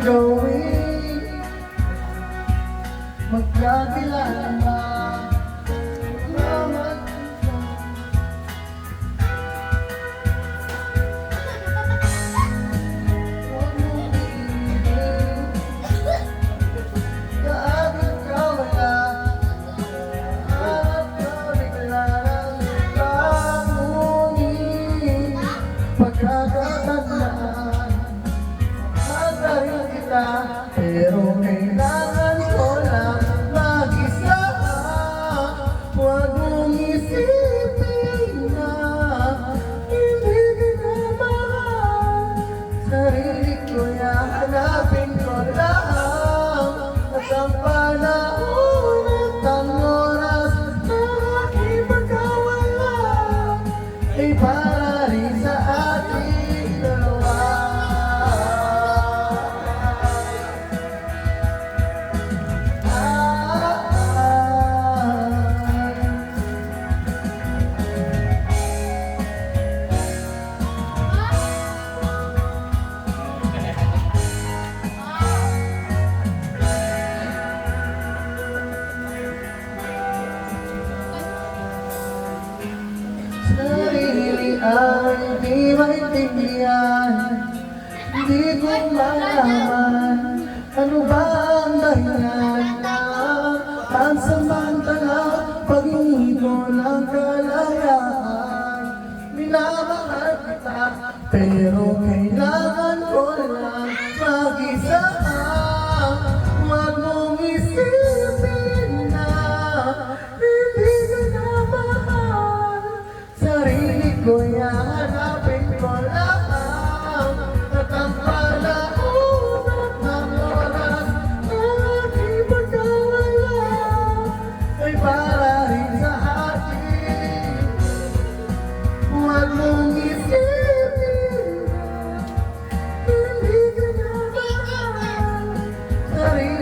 gawin, magkakilala. Pagkakatandaan, matarin kita, pero kailangan ko lang mag-isa. Huwag mong isipin na hindi kita mahal. Sarili ko yan, hanapin ko lang. At ang panahon at ang oras na aking magkawala ay para rin sa ating dalawa. Sarili ay di maintindihan, di ko malaman ano ba ang dahilan na pansamantala pag-ibig ko ng kalayaan. Minamahal kita, pero kailangan ko lang mag-isa. Huwag mong isipin na hindi ka na mahal. Sarili ko yan, hanapin ko lang. At ang panahon at ang oras na aking magkawala ay para rin sa atin. Huwag mong isipin na hindi ka na mahal. Sarili